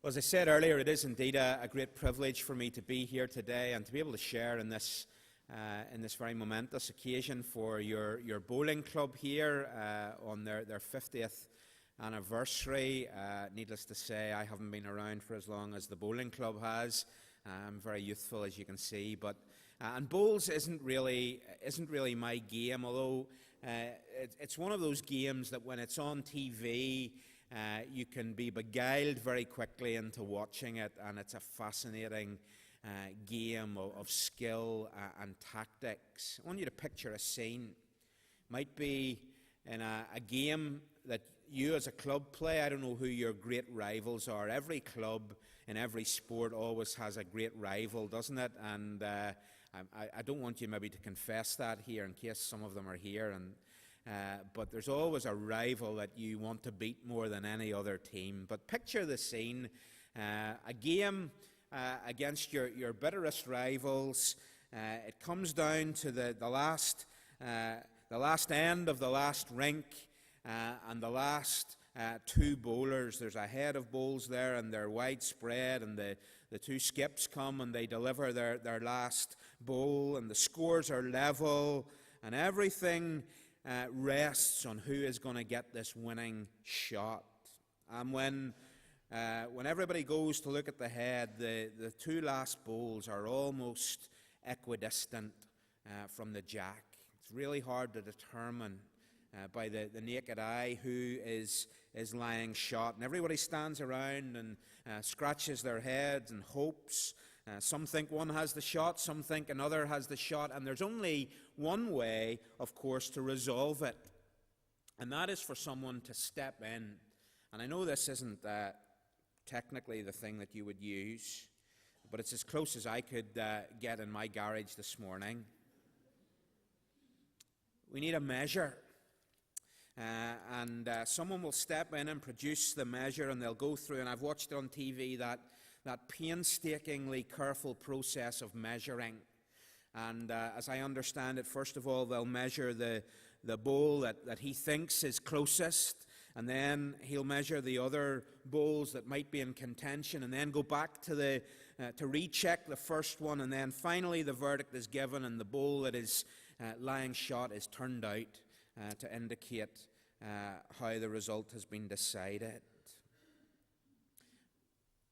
Well, as I said earlier, it is indeed a great privilege for me to be here today and to be able to share in this very momentous occasion for your bowling club here on their 50th anniversary. Needless to say, I haven't been around for as long as the bowling club has. I'm very youthful, as you can see, but and bowls isn't really my game. Although it's one of those games that when it's on TV. You can be beguiled very quickly into watching it, and it's a fascinating game of skill and tactics. I want you to picture a scene. Might be in a game that you as a club play. I don't know who your great rivals are. Every club in every sport always has a great rival, doesn't it? And I don't want you maybe to confess that here in case some of them are here, but there's always a rival that you want to beat more than any other team. But picture the scene, a game against your bitterest rivals. It comes down to the last end of the last rink, and the last two bowlers. There's a head of bowls there, and they're widespread, and the two skips come and they deliver their last bowl, and the scores are level, and everything rests on who is going to get this winning shot. And when everybody goes to look at the head, the two last bowls are almost equidistant from the jack. It's really hard to determine by the naked eye who is lying shot. And everybody stands around and scratches their heads and hopes. Some think one has the shot, some think another has the shot, and there's only one way, of course, to resolve it, and that is for someone to step in. And I know this isn't technically the thing that you would use, but it's as close as I could get in my garage this morning. We need a measure, and someone will step in and produce the measure, and they'll go through, and I've watched it on TV, that painstakingly careful process of measuring. And as I understand it, first of all, they'll measure the bowl that he thinks is closest, and then he'll measure the other bowls that might be in contention, and then go back to recheck the first one, and then finally the verdict is given, and the bowl that is lying shot is turned out to indicate how the result has been decided.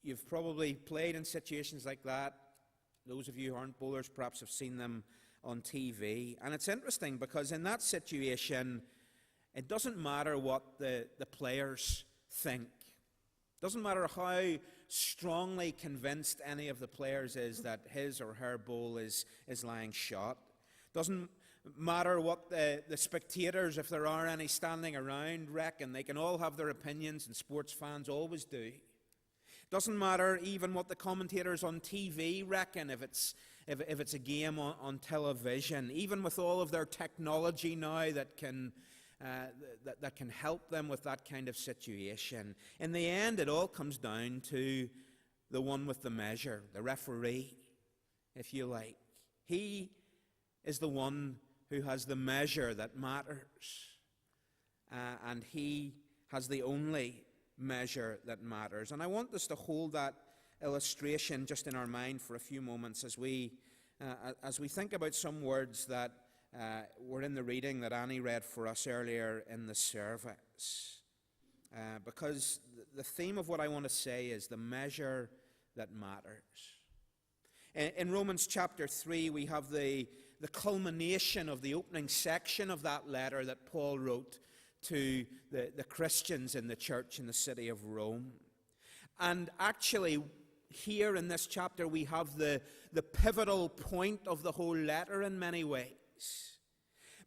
You've probably played in situations like that. Those of you who aren't bowlers perhaps have seen them on TV. And it's interesting because in that situation, it doesn't matter what the players think. It doesn't matter how strongly convinced any of the players is that his or her bowl is lying shot. It doesn't matter what the spectators, if there are any standing around, reckon. They can all have their opinions, and sports fans always do. Doesn't matter even what the commentators on TV reckon if it's a game on television. Even with all of their technology now that can help them with that kind of situation. In the end, it all comes down to the one with the measure, the referee, if you like. He is the one who has the measure that matters, and he has the only measure that matters. And I want us to hold that illustration just in our mind for a few moments as we think about some words that were in the reading that Annie read for us earlier in the service. Because the theme of what I want to say is the measure that matters. In Romans chapter 3, we have the culmination of the opening section of that letter that Paul wrote to the Christians in the church in the city of Rome. And actually, here in this chapter, we have the pivotal point of the whole letter in many ways,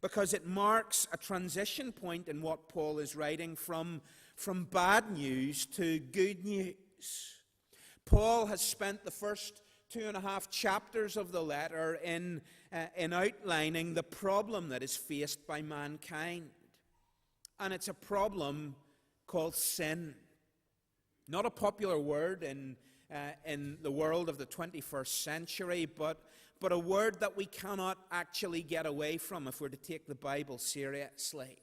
because it marks a transition point in what Paul is writing from bad news to good news. Paul has spent the first 2.5 chapters of the letter in outlining the problem that is faced by mankind. And it's a problem called sin. Not a popular word in the world of the 21st century, but a word that we cannot actually get away from if we're to take the Bible seriously.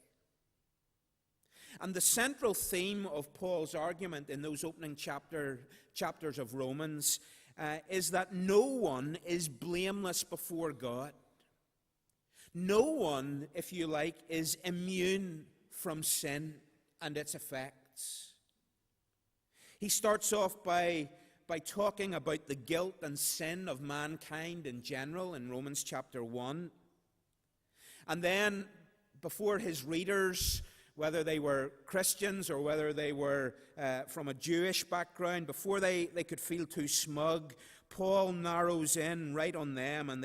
And the central theme of Paul's argument in those opening chapters of Romans is that no one is blameless before God. No one, if you like, is immune from sin and its effects. He starts off by talking about the guilt and sin of mankind in general in Romans chapter 1. And then, before his readers, whether they were Christians or whether they were from a Jewish background, before they could feel too smug, Paul narrows in right on them, and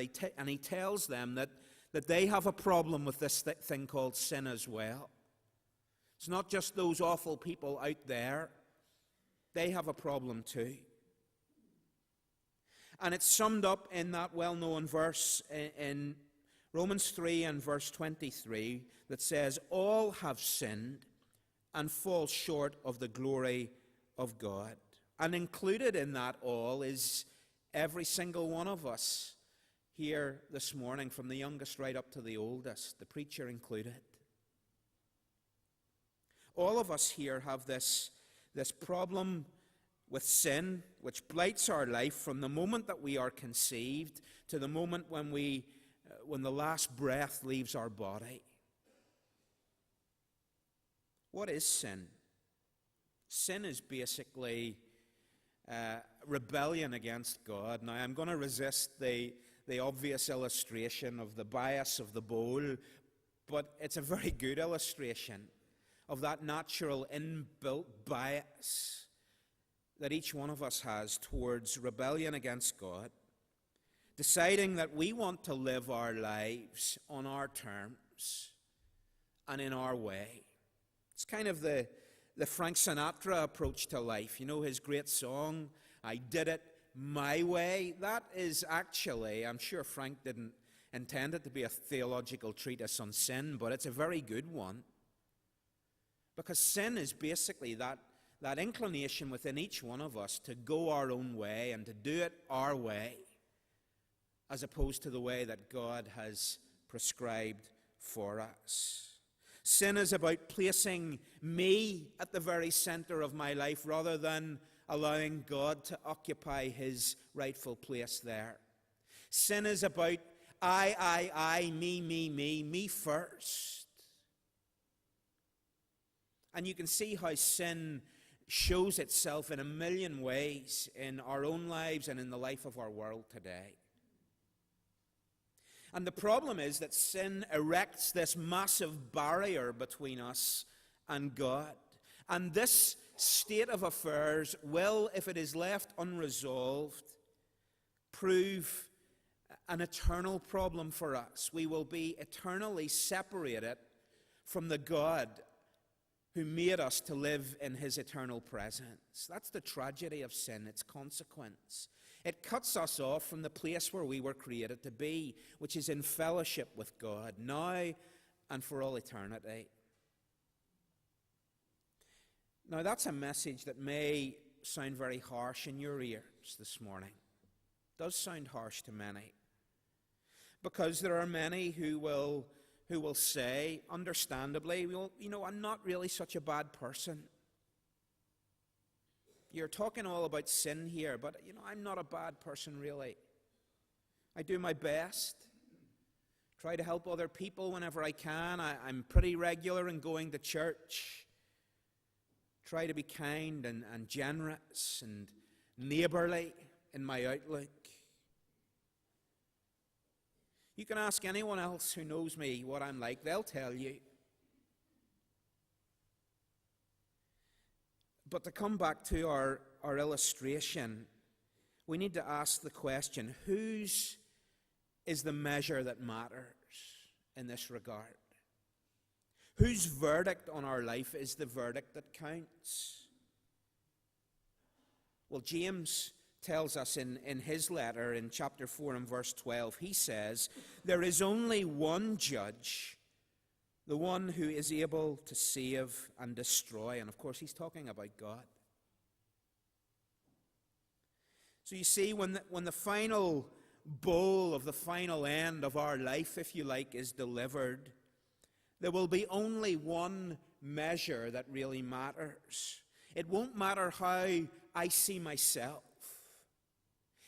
he tells them that they have a problem with this thing called sin as well. It's not just those awful people out there. They have a problem too. And it's summed up in that well-known verse in Romans 3 and verse 23 that says, all have sinned and fall short of the glory of God. And included in that all is every single one of us here this morning, from the youngest right up to the oldest, the preacher included. All of us here have this problem with sin, which blights our life from the moment that we are conceived to the moment when the last breath leaves our body. What is sin? Sin is basically rebellion against God. Now, I'm going to resist the obvious illustration of the bias of the bowl, but it's a very good illustration of that natural inbuilt bias that each one of us has towards rebellion against God, deciding that we want to live our lives on our terms and in our way. It's kind of the Frank Sinatra approach to life. You know his great song, I Did It My Way? That is actually, I'm sure Frank didn't intend it to be a theological treatise on sin, but it's a very good one. Because sin is basically that inclination within each one of us to go our own way and to do it our way, as opposed to the way that God has prescribed for us. Sin is about placing me at the very center of my life rather than allowing God to occupy his rightful place there. Sin is about I, me first. And you can see how sin shows itself in a million ways in our own lives and in the life of our world today. And the problem is that sin erects this massive barrier between us and God. And this state of affairs will, if it is left unresolved, prove an eternal problem for us. We will be eternally separated from the God who made us to live in his eternal presence. That's the tragedy of sin, its consequence. It cuts us off from the place where we were created to be, which is in fellowship with God, now and for all eternity. Now, that's a message that may sound very harsh in your ears this morning. It does sound harsh to many. Because there are many who will say, understandably, well, I'm not really such a bad person. You're talking all about sin here, but, I'm not a bad person, really. I do my best. Try to help other people whenever I can. I'm pretty regular in going to church. Try to be kind and generous and neighbourly in my outlook. You can ask anyone else who knows me what I'm like. They'll tell you. But to come back to our illustration, we need to ask the question, whose is the measure that matters in this regard? Whose verdict on our life is the verdict that counts? Well, James tells us in his letter in chapter 4 and verse 12, he says, there is only one judge, the one who is able to save and destroy. And of course, he's talking about God. So you see, when the final bowl of the final end of our life, if you like, is delivered, there will be only one measure that really matters. It won't matter how I see myself.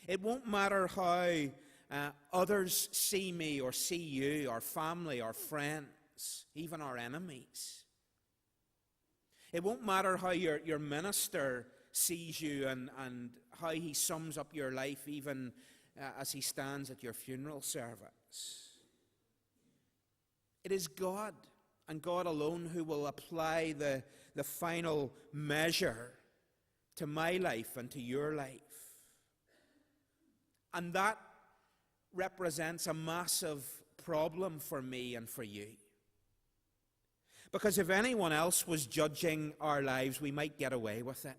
It won't matter how others see me or see you, our family, our friends, even our enemies. It won't matter how your minister sees you and how he sums up your life even as he stands at your funeral service. It is God and God alone who will apply the final measure to my life and to your life. And that represents a massive problem for me and for you. Because if anyone else was judging our lives, we might get away with it.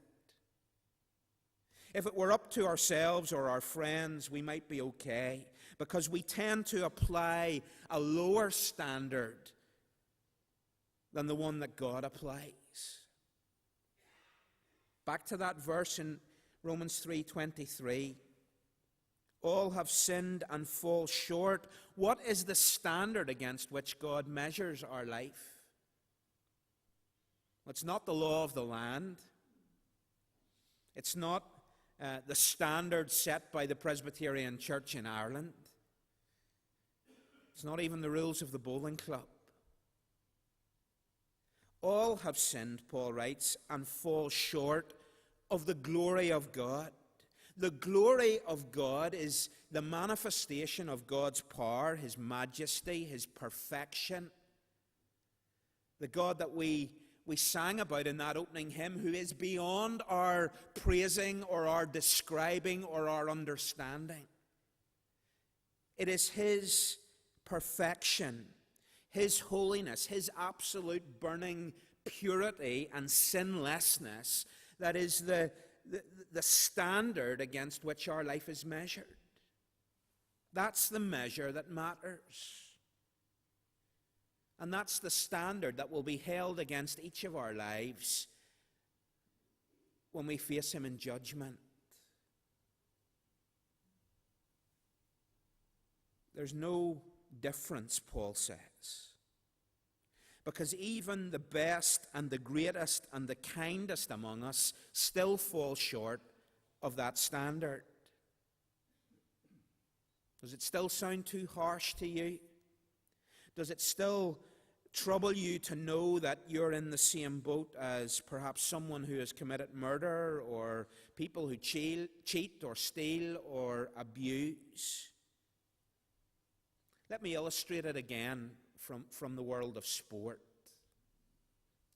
If it were up to ourselves or our friends, we might be okay, because we tend to apply a lower standard than the one that God applies. Back to that verse in Romans 3:23. All have sinned and fall short. What is the standard against which God measures our life? It's not the law of the land. It's not the standard set by the Presbyterian Church in Ireland. It's not even the rules of the bowling club. All have sinned, Paul writes, and fall short of the glory of God. The glory of God is the manifestation of God's power, His majesty, His perfection. The God that we sang about in that opening hymn, who is beyond our praising or our describing or our understanding. It is His perfection, His holiness, His absolute burning purity and sinlessness that is the standard against which our life is measured. That's the measure that matters. And that's the standard that will be held against each of our lives when we face Him in judgment. There's no difference, Paul says, because even the best and the greatest and the kindest among us still fall short of that standard. Does it still sound too harsh to you? Does it still trouble you to know that you're in the same boat as perhaps someone who has committed murder, or people who cheat or steal or abuse? Let me illustrate it again from the world of sport.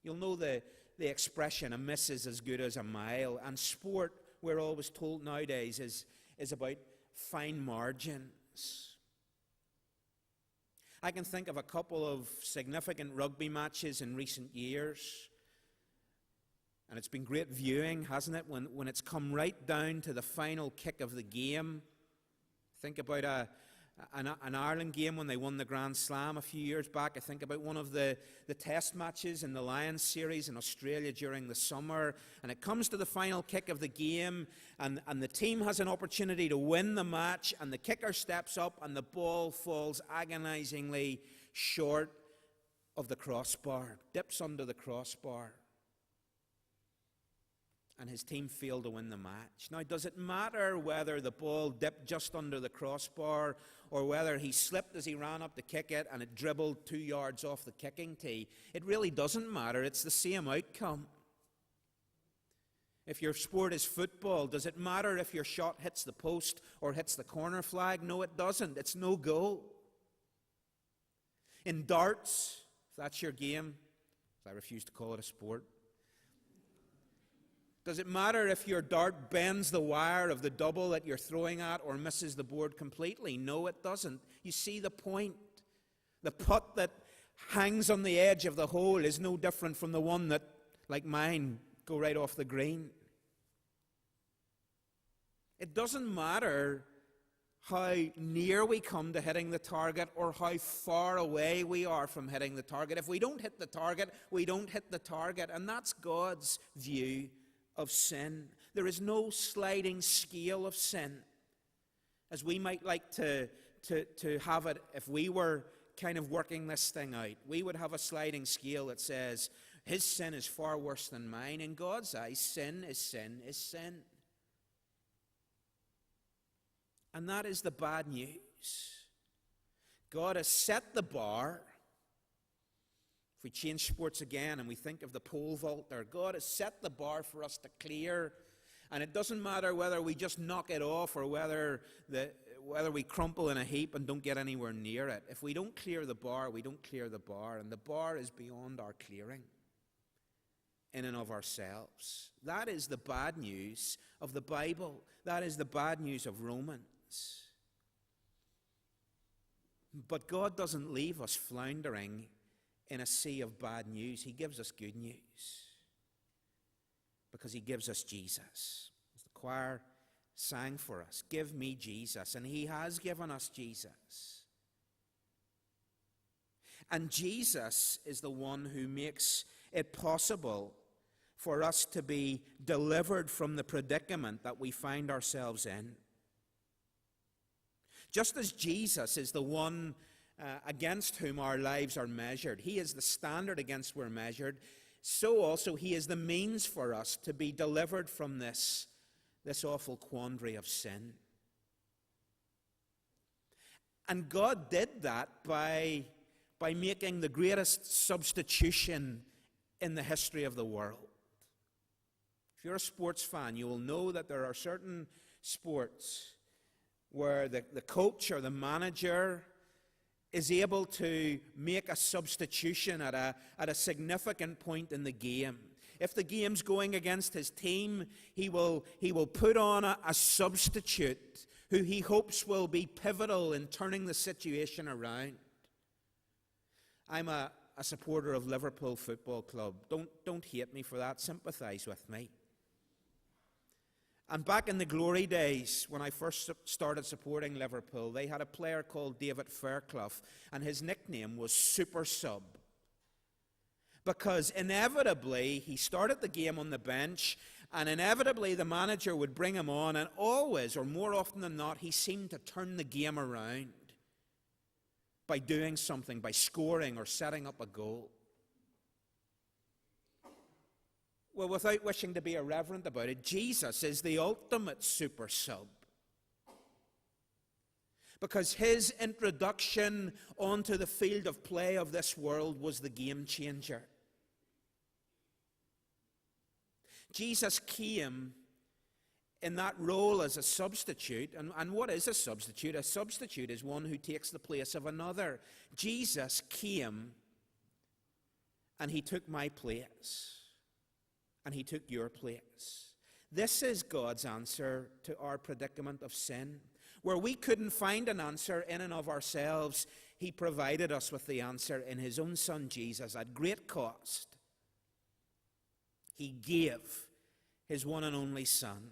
You'll know the expression, a miss is as good as a mile. And sport, we're always told nowadays, is about fine margins. I can think of a couple of significant rugby matches in recent years, and it's been great viewing, hasn't it, when it's come right down to the final kick of the game. Think about an Ireland game when they won the Grand Slam a few years back. I think about one of the test matches in the Lions series in Australia during the summer, and it comes to the final kick of the game, and the team has an opportunity to win the match, and the kicker steps up and the ball falls agonizingly short of the crossbar, dips under the crossbar, and his team failed to win the match. Now, does it matter whether the ball dipped just under the crossbar or whether he slipped as he ran up to kick it and it dribbled 2 yards off the kicking tee? It really doesn't matter. It's the same outcome. If your sport is football, does it matter if your shot hits the post or hits the corner flag? No, it doesn't. It's no goal. In darts, if that's your game, I refuse to call it a sport, does it matter if your dart bends the wire of the double that you're throwing at or misses the board completely? No, it doesn't. You see the point. The putt that hangs on the edge of the hole is no different from the one that, like mine, go right off the green. It doesn't matter how near we come to hitting the target or how far away we are from hitting the target. If we don't hit the target, we don't hit the target. And that's God's view of sin. There is no sliding scale of sin, as we might like to have it if we were kind of working this thing out. We would have a sliding scale that says His sin is far worse than mine. In God's eyes, sin is sin is sin. And that is the bad news. God has set the bar. If we change sports again and we think of the pole vaulter, God has set the bar for us to clear. And it doesn't matter whether we just knock it off or whether we crumple in a heap and don't get anywhere near it. If we don't clear the bar, we don't clear the bar. And the bar is beyond our clearing in and of ourselves. That is the bad news of the Bible. That is the bad news of Romans. But God doesn't leave us floundering in a sea of bad news. He gives us good news because he gives us Jesus. As the choir sang for us, give me Jesus. And he has given us Jesus. And Jesus is the one who makes it possible for us to be delivered from the predicament that we find ourselves in. Just as Jesus is the one against whom our lives are measured, he is the standard against we're measured, so also he is the means for us to be delivered from this awful quandary of sin. And God did that by making the greatest substitution in the history of the world. If you're a sports fan, you will know that there are certain sports where the coach or the manager is able to make a substitution at a significant point in the game. If the game's going against his team, he will put on a substitute who he hopes will be pivotal in turning the situation around. I'm a supporter of Liverpool Football Club. Don't hate me for that. Sympathise with me. And back in the glory days, when I first started supporting Liverpool, they had a player called David Fairclough, and his nickname was Super Sub. Because inevitably, he started the game on the bench, and inevitably the manager would bring him on, and always, or more often than not, he seemed to turn the game around by doing something, by scoring or setting up a goal. Well, without wishing to be irreverent about it, Jesus is the ultimate super sub. Because his introduction onto the field of play of this world was the game changer. Jesus came in that role as a substitute. And what is a substitute? A substitute is one who takes the place of another. Jesus came and he took my place. And he took your place. This is God's answer to our predicament of sin. Where we couldn't find an answer in and of ourselves, he provided us with the answer in his own Son Jesus at great cost. He gave his one and only Son.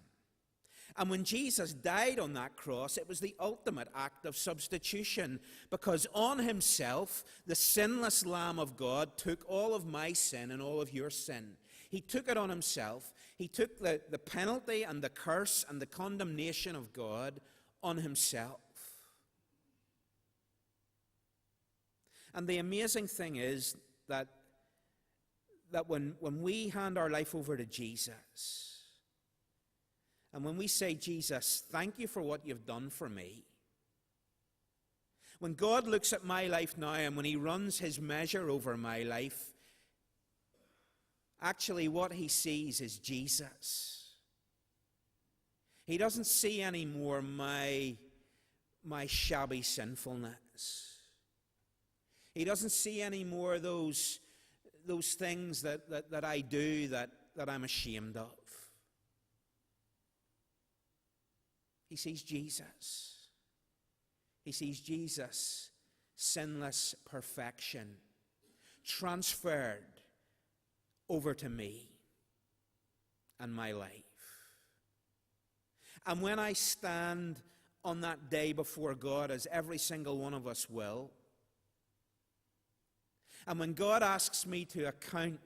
And when Jesus died on that cross, it was the ultimate act of substitution, because on himself, the sinless Lamb of God took all of my sin and all of your sin. He took it on himself. He took the penalty and the curse and the condemnation of God on himself. And the amazing thing is that when we hand our life over to Jesus, and when we say, Jesus, thank you for what you've done for me, when God looks at my life now and when he runs his measure over my life, actually what he sees is Jesus. He doesn't see anymore my shabby sinfulness. He doesn't see anymore those things that I do that I'm ashamed of. He sees Jesus. He sees Jesus' sinless perfection transferred over to me and my life. And when I stand on that day before God, as every single one of us will, and when God asks me to account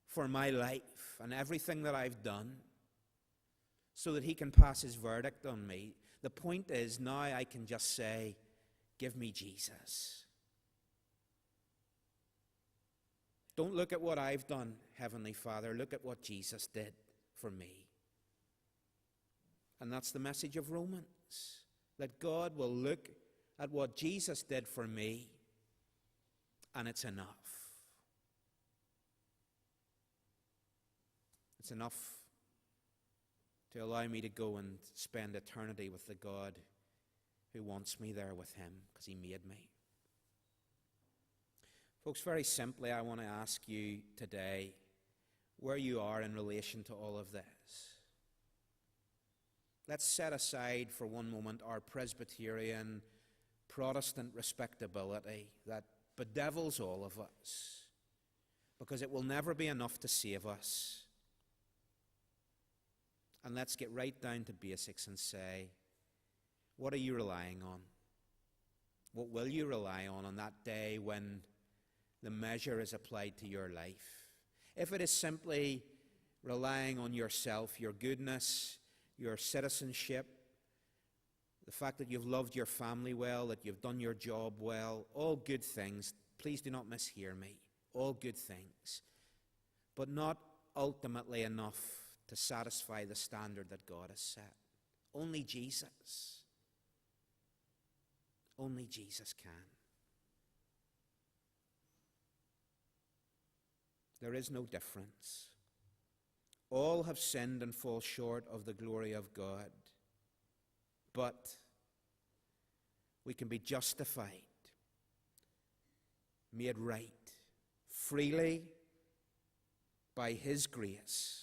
for my life and everything that I've done, so that he can pass his verdict on me, the point is now I can just say, give me Jesus. Don't look at what I've done, Heavenly Father. Look at what Jesus did for me. And that's the message of Romans, that God will look at what Jesus did for me, and it's enough. It's enough to allow me to go and spend eternity with the God who wants me there with him because he made me. Folks, very simply, I want to ask you today where you are in relation to all of this. Let's set aside for one moment our Presbyterian, Protestant respectability that bedevils all of us, because it will never be enough to save us. And let's get right down to basics and say, what are you relying on? What will you rely on that day when the measure is applied to your life? If it is simply relying on yourself, your goodness, your citizenship, the fact that you've loved your family well, that you've done your job well, all good things, please do not mishear me, all good things, but not ultimately enough to satisfy the standard that God has set. Only Jesus can. There is no difference. All have sinned and fall short of the glory of God. But we can be justified, made right, freely by his grace